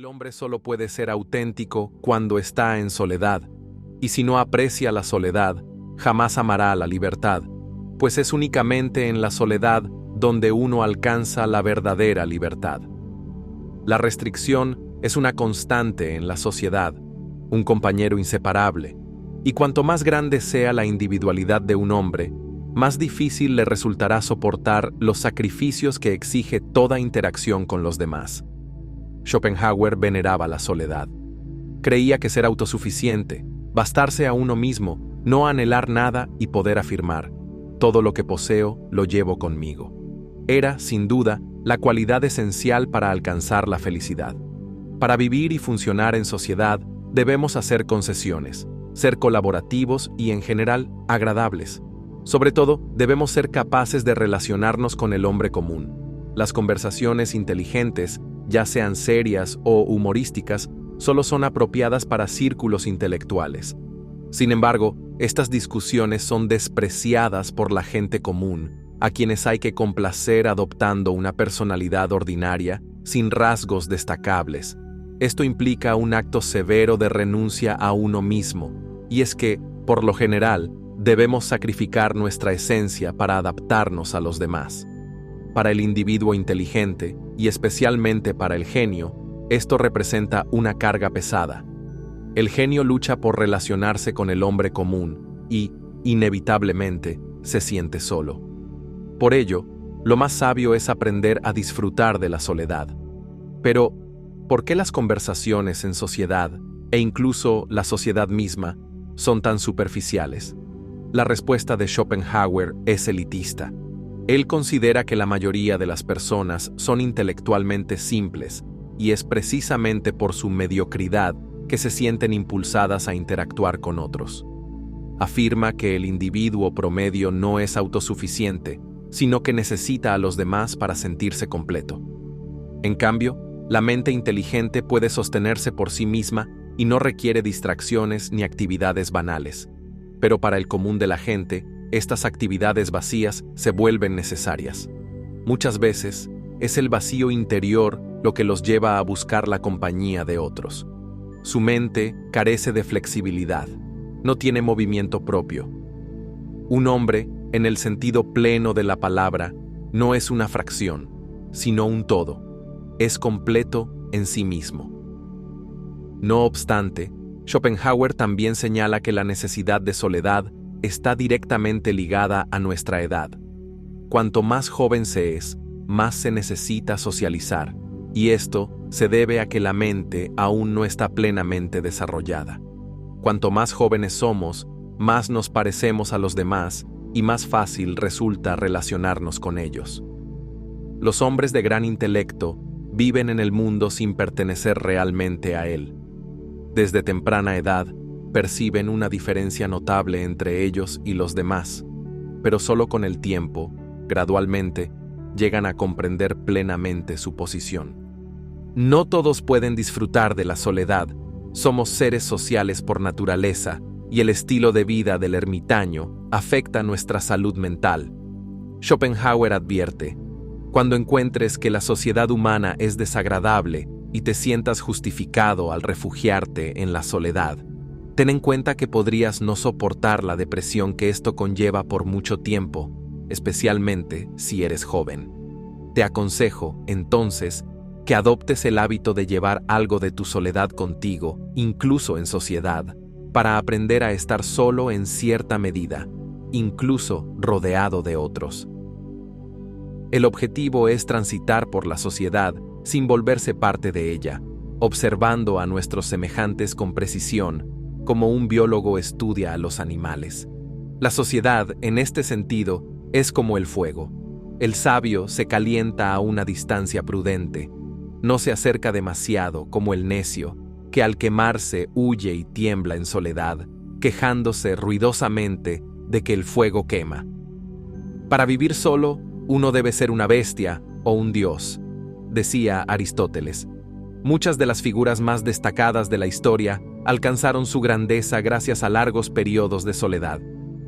El hombre solo puede ser auténtico cuando está en soledad, y si no aprecia la soledad, jamás amará la libertad, pues es únicamente en la soledad donde uno alcanza la verdadera libertad. La restricción es una constante en la sociedad, un compañero inseparable, y cuanto más grande sea la individualidad de un hombre, más difícil le resultará soportar los sacrificios que exige toda interacción con los demás. Schopenhauer veneraba la soledad. Creía que ser autosuficiente, bastarse a uno mismo, no anhelar nada y poder afirmar: todo lo que poseo lo llevo conmigo. Era, sin duda, la cualidad esencial para alcanzar la felicidad. Para vivir y funcionar en sociedad, debemos hacer concesiones, ser colaborativos y, en general, agradables. Sobre todo, debemos ser capaces de relacionarnos con el hombre común. Las conversaciones inteligentes, ya sean serias o humorísticas, solo son apropiadas para círculos intelectuales. Sin embargo, estas discusiones son despreciadas por la gente común, a quienes hay que complacer adoptando una personalidad ordinaria, sin rasgos destacables. Esto implica un acto severo de renuncia a uno mismo, y es que, por lo general, debemos sacrificar nuestra esencia para adaptarnos a los demás. Para el individuo inteligente, y especialmente para el genio, esto representa una carga pesada. El genio lucha por relacionarse con el hombre común y, inevitablemente, se siente solo. Por ello, lo más sabio es aprender a disfrutar de la soledad. Pero, ¿por qué las conversaciones en sociedad, e incluso la sociedad misma, son tan superficiales? La respuesta de Schopenhauer es elitista. Él considera que la mayoría de las personas son intelectualmente simples, y es precisamente por su mediocridad que se sienten impulsadas a interactuar con otros. Afirma que el individuo promedio no es autosuficiente, sino que necesita a los demás para sentirse completo. En cambio, la mente inteligente puede sostenerse por sí misma y no requiere distracciones ni actividades banales. Pero para el común de la gente, estas actividades vacías se vuelven necesarias. Muchas veces, es el vacío interior lo que los lleva a buscar la compañía de otros. Su mente carece de flexibilidad, no tiene movimiento propio. Un hombre, en el sentido pleno de la palabra, no es una fracción, sino un todo. Es completo en sí mismo. No obstante, Schopenhauer también señala que la necesidad de soledad está directamente ligada a nuestra edad. Cuanto más joven se es, más se necesita socializar, y esto se debe a que la mente aún no está plenamente desarrollada. Cuanto más jóvenes somos, más nos parecemos a los demás y más fácil resulta relacionarnos con ellos. Los hombres de gran intelecto viven en el mundo sin pertenecer realmente a él. Desde temprana edad, perciben una diferencia notable entre ellos y los demás, pero solo con el tiempo, gradualmente, llegan a comprender plenamente su posición. No todos pueden disfrutar de la soledad. Somos seres sociales por naturaleza, y el estilo de vida del ermitaño afecta nuestra salud mental. Schopenhauer advierte: cuando encuentres que la sociedad humana es desagradable y te sientas justificado al refugiarte en la soledad, ten en cuenta que podrías no soportar la depresión que esto conlleva por mucho tiempo, especialmente si eres joven. Te aconsejo, entonces, que adoptes el hábito de llevar algo de tu soledad contigo, incluso en sociedad, para aprender a estar solo en cierta medida, incluso rodeado de otros. El objetivo es transitar por la sociedad sin volverse parte de ella, observando a nuestros semejantes con precisión, como un biólogo estudia a los animales. La sociedad, en este sentido, es como el fuego. El sabio se calienta a una distancia prudente. No se acerca demasiado como el necio, que al quemarse huye y tiembla en soledad, quejándose ruidosamente de que el fuego quema. Para vivir solo, uno debe ser una bestia o un dios, decía Aristóteles. Muchas de las figuras más destacadas de la historia alcanzaron su grandeza gracias a largos periodos de soledad.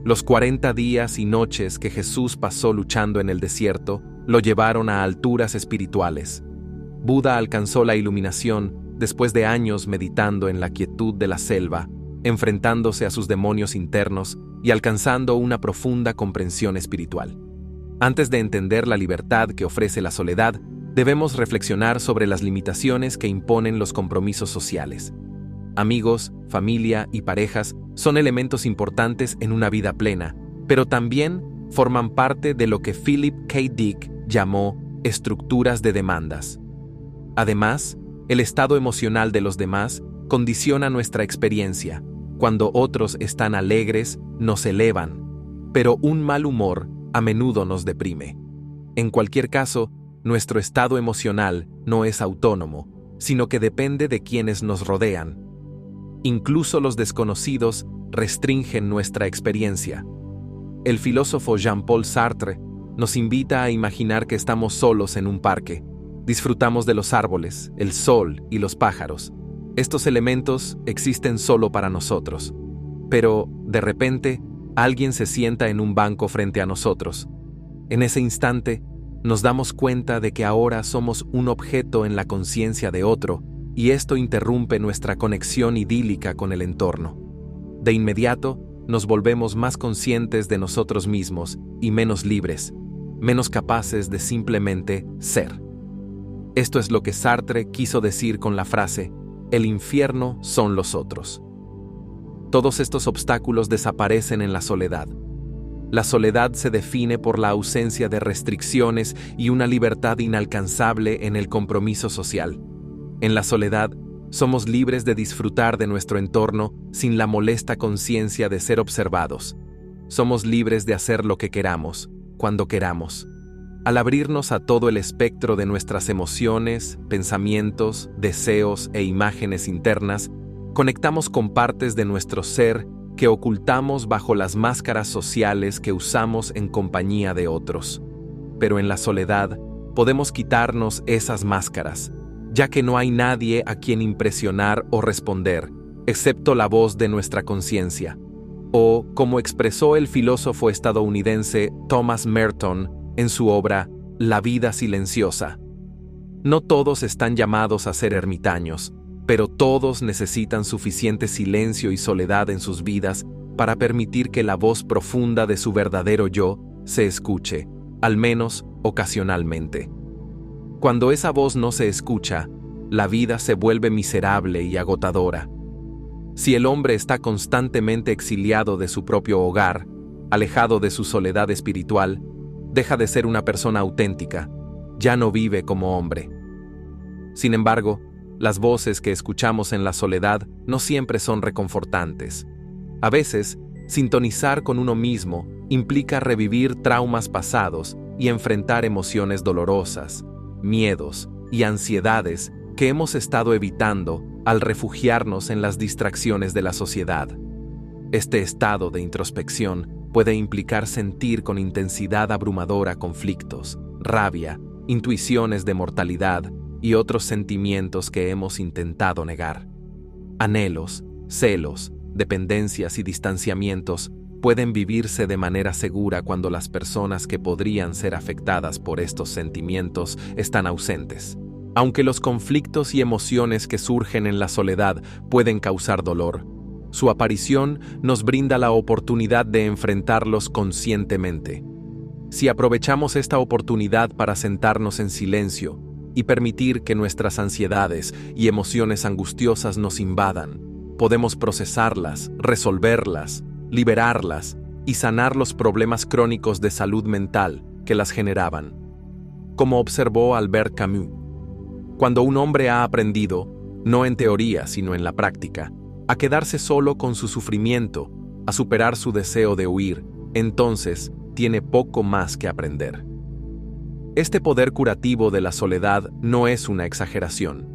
Los 40 días y noches que Jesús pasó luchando en el desierto lo llevaron a alturas espirituales. Buda alcanzó la iluminación después de años meditando en la quietud de la selva, enfrentándose a sus demonios internos y alcanzando una profunda comprensión espiritual. Antes de entender la libertad que ofrece la soledad, debemos reflexionar sobre las limitaciones que imponen los compromisos sociales. Amigos, familia y parejas son elementos importantes en una vida plena, pero también forman parte de lo que Philip K. Dick llamó estructuras de demandas. Además, el estado emocional de los demás condiciona nuestra experiencia. Cuando otros están alegres, nos elevan, pero un mal humor a menudo nos deprime. En cualquier caso, nuestro estado emocional no es autónomo, sino que depende de quienes nos rodean. Incluso los desconocidos restringen nuestra experiencia. El filósofo Jean-Paul Sartre nos invita a imaginar que estamos solos en un parque. Disfrutamos de los árboles, el sol y los pájaros. Estos elementos existen solo para nosotros. Pero, de repente, alguien se sienta en un banco frente a nosotros. En ese instante, nos damos cuenta de que ahora somos un objeto en la conciencia de otro, y esto interrumpe nuestra conexión idílica con el entorno. De inmediato, nos volvemos más conscientes de nosotros mismos y menos libres, menos capaces de simplemente ser. Esto es lo que Sartre quiso decir con la frase: el infierno son los otros. Todos estos obstáculos desaparecen en la soledad. La soledad se define por la ausencia de restricciones y una libertad inalcanzable en el compromiso social. En la soledad, somos libres de disfrutar de nuestro entorno sin la molesta conciencia de ser observados. Somos libres de hacer lo que queramos, cuando queramos. Al abrirnos a todo el espectro de nuestras emociones, pensamientos, deseos e imágenes internas, conectamos con partes de nuestro ser que ocultamos bajo las máscaras sociales que usamos en compañía de otros. Pero en la soledad, podemos quitarnos esas máscaras, ya que no hay nadie a quien impresionar o responder, excepto la voz de nuestra conciencia. O, como expresó el filósofo estadounidense Thomas Merton en su obra La vida silenciosa: no todos están llamados a ser ermitaños, pero todos necesitan suficiente silencio y soledad en sus vidas para permitir que la voz profunda de su verdadero yo se escuche, al menos ocasionalmente. Cuando esa voz no se escucha, la vida se vuelve miserable y agotadora. Si el hombre está constantemente exiliado de su propio hogar, alejado de su soledad espiritual, deja de ser una persona auténtica, ya no vive como hombre. Sin embargo, las voces que escuchamos en la soledad no siempre son reconfortantes. A veces, sintonizar con uno mismo implica revivir traumas pasados y enfrentar emociones dolorosas, miedos y ansiedades que hemos estado evitando al refugiarnos en las distracciones de la sociedad. Este estado de introspección puede implicar sentir con intensidad abrumadora conflictos, rabia, intuiciones de mortalidad y otros sentimientos que hemos intentado negar. Anhelos, celos, dependencias y distanciamientos pueden vivirse de manera segura cuando las personas que podrían ser afectadas por estos sentimientos están ausentes. Aunque los conflictos y emociones que surgen en la soledad pueden causar dolor, su aparición nos brinda la oportunidad de enfrentarlos conscientemente. Si aprovechamos esta oportunidad para sentarnos en silencio y permitir que nuestras ansiedades y emociones angustiosas nos invadan, podemos procesarlas, resolverlas, liberarlas y sanar los problemas crónicos de salud mental que las generaban. Como observó Albert Camus, cuando un hombre ha aprendido, no en teoría sino en la práctica, a quedarse solo con su sufrimiento, a superar su deseo de huir, entonces tiene poco más que aprender. Este poder curativo de la soledad no es una exageración.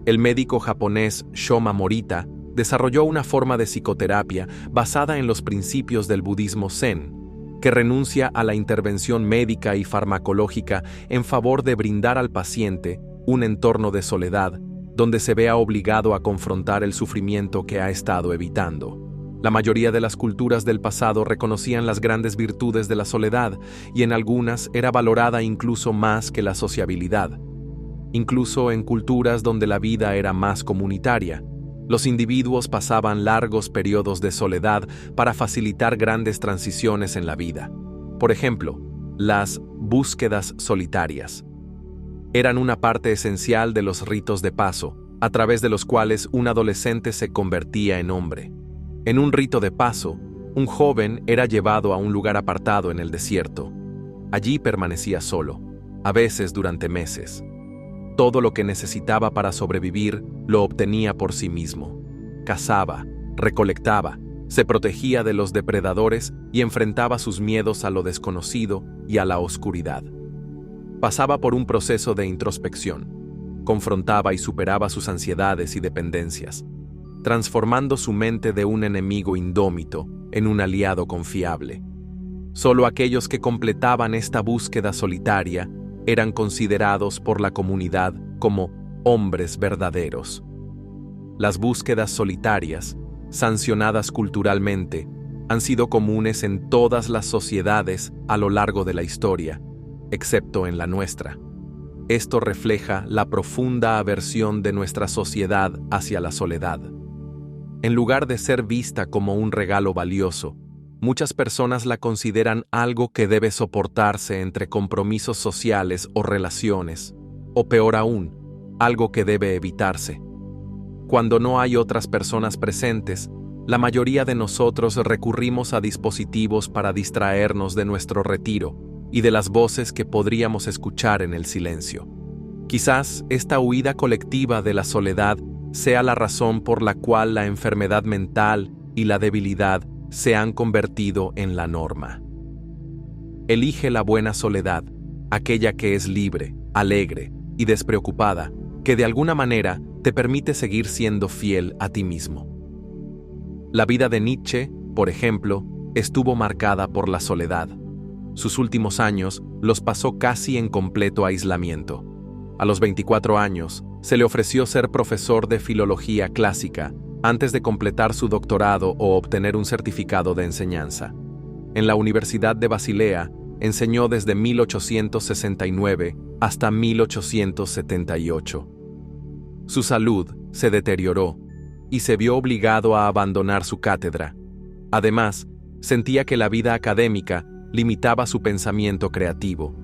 El médico japonés Shoma Morita desarrolló una forma de psicoterapia basada en los principios del budismo zen, que renuncia a la intervención médica y farmacológica en favor de brindar al paciente un entorno de soledad donde se vea obligado a confrontar el sufrimiento que ha estado evitando. La mayoría de las culturas del pasado reconocían las grandes virtudes de la soledad y en algunas era valorada incluso más que la sociabilidad. Incluso en culturas donde la vida era más comunitaria, los individuos pasaban largos periodos de soledad para facilitar grandes transiciones en la vida. Por ejemplo, las búsquedas solitarias eran una parte esencial de los ritos de paso, a través de los cuales un adolescente se convertía en hombre. En un rito de paso, un joven era llevado a un lugar apartado en el desierto. Allí permanecía solo, a veces durante meses. Todo lo que necesitaba para sobrevivir lo obtenía por sí mismo. Cazaba, recolectaba, se protegía de los depredadores y enfrentaba sus miedos a lo desconocido y a la oscuridad. Pasaba por un proceso de introspección. Confrontaba y superaba sus ansiedades y dependencias, transformando su mente de un enemigo indómito en un aliado confiable. Solo aquellos que completaban esta búsqueda solitaria eran considerados por la comunidad como hombres verdaderos. Las búsquedas solitarias, sancionadas culturalmente, han sido comunes en todas las sociedades a lo largo de la historia, excepto en la nuestra. Esto refleja la profunda aversión de nuestra sociedad hacia la soledad. En lugar de ser vista como un regalo valioso, muchas personas la consideran algo que debe soportarse entre compromisos sociales o relaciones, o peor aún, algo que debe evitarse. Cuando no hay otras personas presentes, la mayoría de nosotros recurrimos a dispositivos para distraernos de nuestro retiro y de las voces que podríamos escuchar en el silencio. Quizás esta huida colectiva de la soledad sea la razón por la cual la enfermedad mental y la debilidad se han convertido en la norma. Elige la buena soledad, aquella que es libre, alegre y despreocupada, que de alguna manera te permite seguir siendo fiel a ti mismo. La vida de Nietzsche, por ejemplo, estuvo marcada por la soledad. Sus últimos años los pasó casi en completo aislamiento. A los 24 años, se le ofreció ser profesor de filología clásica antes de completar su doctorado o obtener un certificado de enseñanza. En la Universidad de Basilea, enseñó desde 1869 hasta 1878. Su salud se deterioró y se vio obligado a abandonar su cátedra. Además, sentía que la vida académica limitaba su pensamiento creativo.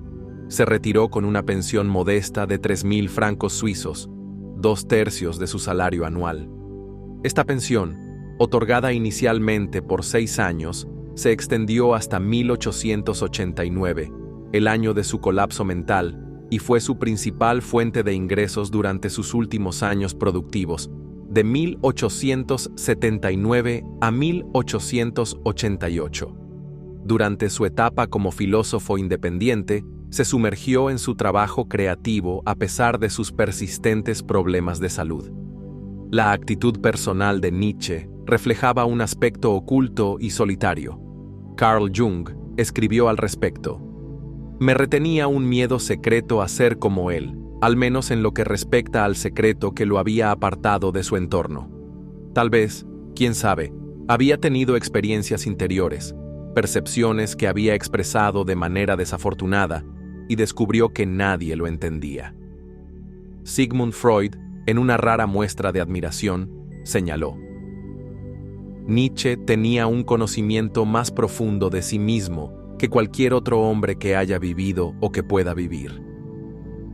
Se retiró con una pensión modesta de 3.000 francos suizos, 2/3 de su salario anual. Esta pensión, otorgada inicialmente por 6 años, se extendió hasta 1889, el año de su colapso mental, y fue su principal fuente de ingresos durante sus últimos años productivos, de 1879 a 1888. Durante su etapa como filósofo independiente, se sumergió en su trabajo creativo a pesar de sus persistentes problemas de salud. La actitud personal de Nietzsche reflejaba un aspecto oculto y solitario. Carl Jung escribió al respecto: «Me retenía un miedo secreto a ser como él, al menos en lo que respecta al secreto que lo había apartado de su entorno. Tal vez, quién sabe, había tenido experiencias interiores, percepciones que había expresado de manera desafortunada, y descubrió que nadie lo entendía». Sigmund Freud, en una rara muestra de admiración, señaló: «Nietzsche tenía un conocimiento más profundo de sí mismo que cualquier otro hombre que haya vivido o que pueda vivir».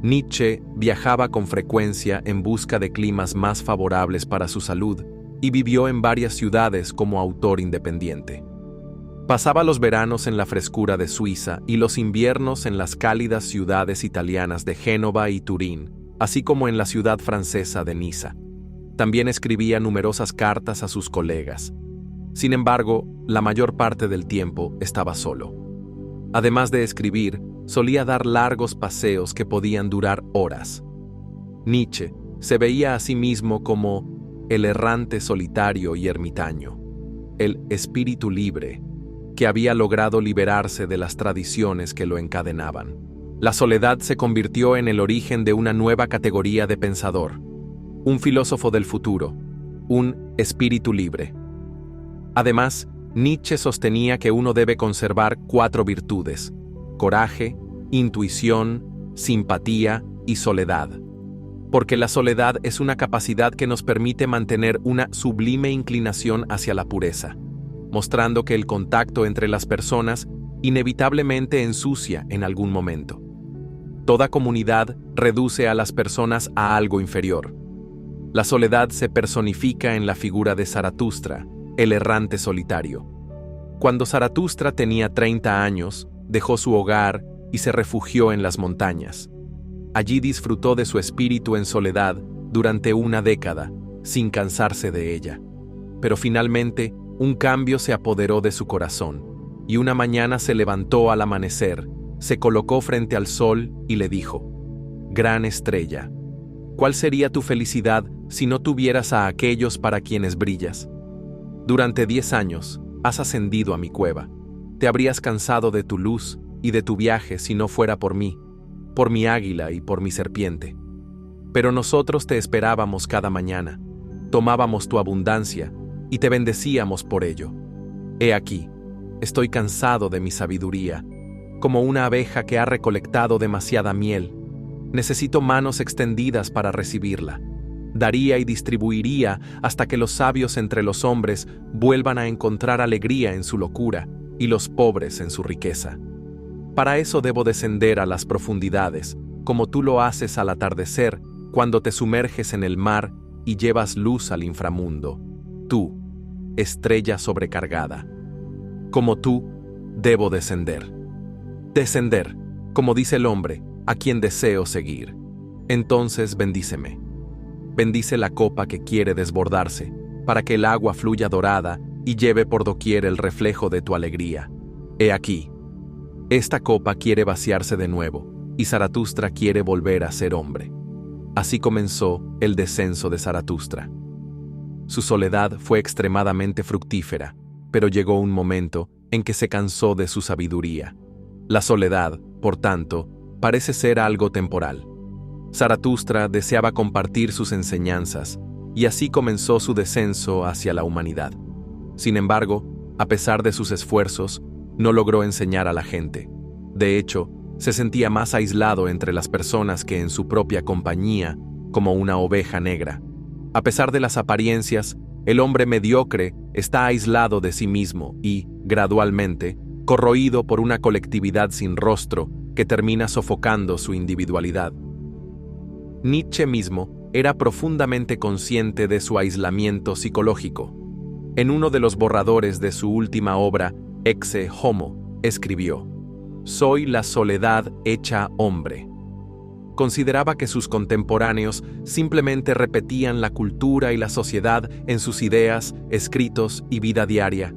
Nietzsche viajaba con frecuencia en busca de climas más favorables para su salud y vivió en varias ciudades como autor independiente. Pasaba los veranos en la frescura de Suiza y los inviernos en las cálidas ciudades italianas de Génova y Turín, así como en la ciudad francesa de Niza. También escribía numerosas cartas a sus colegas. Sin embargo, la mayor parte del tiempo estaba solo. Además de escribir, solía dar largos paseos que podían durar horas. Nietzsche se veía a sí mismo como el errante solitario y ermitaño, el espíritu libre, que había logrado liberarse de las tradiciones que lo encadenaban. La soledad se convirtió en el origen de una nueva categoría de pensador, un filósofo del futuro, un espíritu libre. Además, Nietzsche sostenía que uno debe conservar 4 virtudes: coraje, intuición, simpatía y soledad. porque la soledad es una capacidad que nos permite mantener una sublime inclinación hacia la pureza, mostrando que el contacto entre las personas inevitablemente ensucia en algún momento. Toda comunidad reduce a las personas a algo inferior. La soledad se personifica en la figura de Zaratustra, el errante solitario. Cuando Zaratustra tenía 30 años, dejó su hogar y se refugió en las montañas. Allí disfrutó de su espíritu en soledad durante una década, sin cansarse de ella. Pero finalmente, un cambio se apoderó de su corazón, y una mañana se levantó al amanecer, se colocó frente al sol y le dijo: «Gran estrella, ¿cuál sería tu felicidad si no tuvieras a aquellos para quienes brillas? Durante 10 años has ascendido a mi cueva. Te habrías cansado de tu luz y de tu viaje si no fuera por mí, por mi águila y por mi serpiente. Pero nosotros te esperábamos cada mañana, tomábamos tu abundancia y te bendecíamos por ello. He aquí, estoy cansado de mi sabiduría, como una abeja que ha recolectado demasiada miel. Necesito manos extendidas para recibirla. Daría y distribuiría hasta que los sabios entre los hombres vuelvan a encontrar alegría en su locura y los pobres en su riqueza. Para eso debo descender a las profundidades, como tú lo haces al atardecer, cuando te sumerges en el mar y llevas luz al inframundo. Tú, estrella sobrecargada. Como tú, debo descender. Descender, como dice el hombre, a quien deseo seguir. Entonces bendíceme. Bendice la copa que quiere desbordarse, para que el agua fluya dorada y lleve por doquier el reflejo de tu alegría. He aquí. Esta copa quiere vaciarse de nuevo, y Zaratustra quiere volver a ser hombre. Así comenzó el descenso de Zaratustra. Su soledad fue extremadamente fructífera, pero llegó un momento en que se cansó de su sabiduría. La soledad, por tanto, parece ser algo temporal. Zaratustra deseaba compartir sus enseñanzas, y así comenzó su descenso hacia la humanidad. Sin embargo, a pesar de sus esfuerzos, no logró enseñar a la gente. De hecho, se sentía más aislado entre las personas que en su propia compañía, como una oveja negra. A pesar de las apariencias, el hombre mediocre está aislado de sí mismo y, gradualmente, corroído por una colectividad sin rostro que termina sofocando su individualidad. Nietzsche mismo era profundamente consciente de su aislamiento psicológico. En uno de los borradores de su última obra, Ecce Homo, escribió: «Soy la soledad hecha hombre». Consideraba que sus contemporáneos simplemente repetían la cultura y la sociedad en sus ideas, escritos y vida diaria,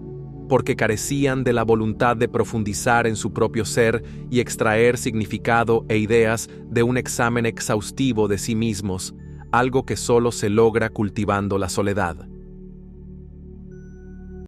porque carecían de la voluntad de profundizar en su propio ser y extraer significado e ideas de un examen exhaustivo de sí mismos, algo que solo se logra cultivando la soledad.